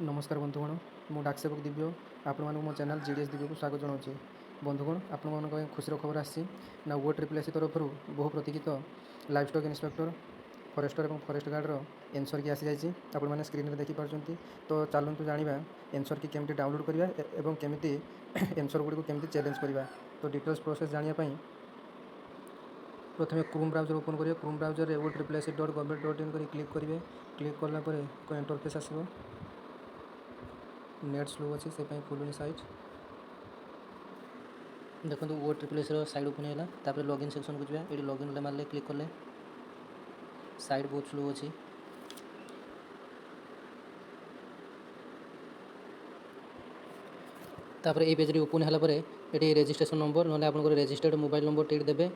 नमस्कार बंधुगण मु डाकसेवक दिव्य आपण मो चैनल जीडीएस दिव्य को स्वागत जनाऊँ। बंधुगण आपण खुशी खबर आसी ना OSSC तरफ बहु प्रतीक्षित लाइव स्टॉक इंस्पेक्टर फॉरेस्टर और फॉरेस्ट गार्डर एनसर की आसी जाइए आपण मैंने स्क्रीन में देखिपार्टी। तो चलतु जाना एनसर की केमती डाउनलोड करवा और केमी एनसर गुड़ी को केमती चैलेंज करवा। तो डिटेल्स प्रोसेस जानापी प्रथम क्रोम ब्राउजर ओपन करेंगे। क्रोम ब्राउजर में OSSC.government.in कर क्लिक करेंगे। क्लिक कलापर एक इंटरफेस आसो। नेट स्लो अच्छे से खोलुनी साइट देखो OSSC साइड ओपन है। लॉगिन सेक्शन को जाए। ये लॉगिन मारे क्लिक कले साइट बहुत स्लो अच्छी। तापर ये पेज ओपन है ये रजिस्ट्रेशन नंबर ना आप रजिस्टर्ड मोबाइल नंबर टी देवे।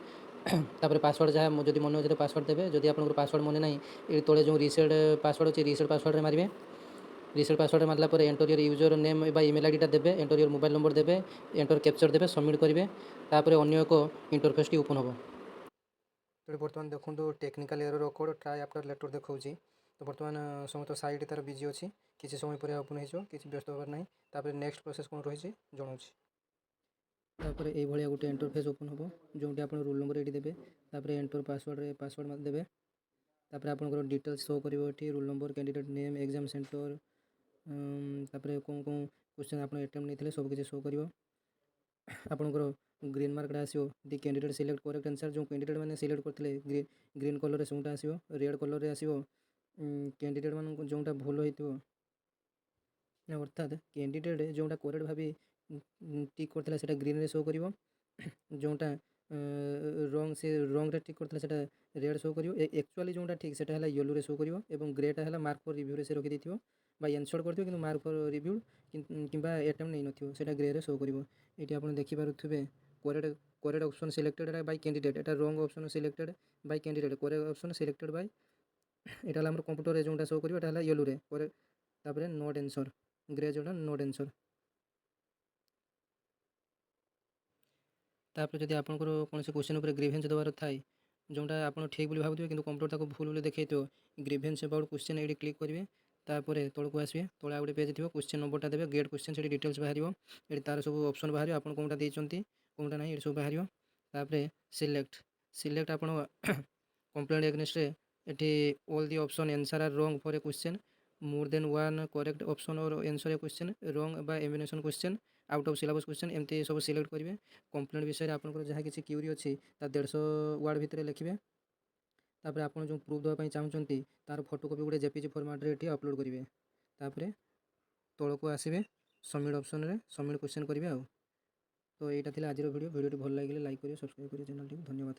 तापर पासवर्ड जहाँ जब मन अच्छे पासवर्ड देवे। जदि आप पासवर्ड मन ना ये तले जो रिसेट पासवर्ड अच्छे रिसेट पासवर्ड मारे। रिसेट पासवर्ड मारला पर एंटर योर यूजर नेम बा ईमेल आईडी देवे। एंटर योर मोबाइल नंबर देवे। एंटर कैप्चर देवे सबमिट करेंगे। तापर अन्य एक इंटरफेस टी ओपन हम। तो बर्तमान देखो technical error code try after later देखा। तो बर्तमान समस्त साइट तार बिजी अच्छी किसी समय पर ओपन हो किसी व्यस्त होबार ना। तापर नेक्स्ट प्रोसेस कौन रही जनाऊँ। तापर ये गोटे इंटरफेस ओपन हम जो आप रोल नंबर ये देवे। तापर एंटर पासवर्ड देवे। तापर आप डिटेल्स शो कर roll number candidate name exam centre तापर कौन कौन क्वेश्चन आप अटेम्प्ट नहीं सब किसी शो कर आपंकर ग्रीन मार्क आसो दि कैंडिडेट सिलेक्ट करेक्ट आंसर। जो कैंडिडेट मैंने सिलेक्ट करते ग्रीन कलर से आसो। रेड कलर आसो कैंडिडेट मान जोटा भूल हो अर्थात कैंडिडेट जोटा करेक्ट भाव टिक करता है ग्रीन रे शो कर जोटा रंग से रंग रे टिक करता है रेड शो कर एक्चुअली जोटा ठीक से येलो रे शो कर ग्रेटा है मार्क फॉर रिव्यू से रखी देथिबो बा एनसर कर कि मार्क फॉर रिव्यू कि एटेम्प्ट नहीं नथिबो सेटा ग्रे रे शो करिवो। एटी आपण देखि पारुथबे correct correct option selected by candidate एटा रंग option selected by candidate correct option selected by एटा हमर कंप्यूटर रे जोटा शो करिवो एटा येलो रे करेक्ट तापर नॉट आंसर ग्रे जोटा नॉट आंसर। तापर जदि आपनकर कौन से क्वेश्चन ऊपर ग्रीवेंस देवार थाए जोटा आप ठीक बोली भावुए कि कंप्यूटर ताको भूल बोली देखै तो ग्रीवेंस अबाउट क्वेश्चन ये क्लिक करेंगे। तापर तौक आसवे तले गोटे पेज थी क्वेश्चन नंबरटा देवे गेट क्वेश्चन से डिटेल्स बाहर ये तार सब ऑप्शन बाहर आप कौनटा देते कौनटा ना ये सब बाहर। तापर सिलेक्ट सिलेक्ट आप कंप्लेंट एग्नेस्ट ये all the option answer are wrong for a question more than one correct option और आंसर ए क्वेश्चन रॉन्ग बा एम्बिनेशन question out of syllabus question एमती सब सिलेक्ट करेंगे। कंप्लेंट विषय आपंकर जहाँ किसी क्यूरी अच्छी 150 वर्ड भितर लिखे। तापर आप जो प्रूफ देवाई चाहते तार फोटोकॉपी गोटे जेपीजी फॉर्मेट रे अपलोड करेंगे। तापर तौक आसवे सबमिट ऑप्शन रे सबमिट क्वेश्चन करेंगे। तो यहाँ आज वीडियो भल लगे लाइक करेंगे सब्सक्राइब करेंगे चैनल टी। धन्यवाद।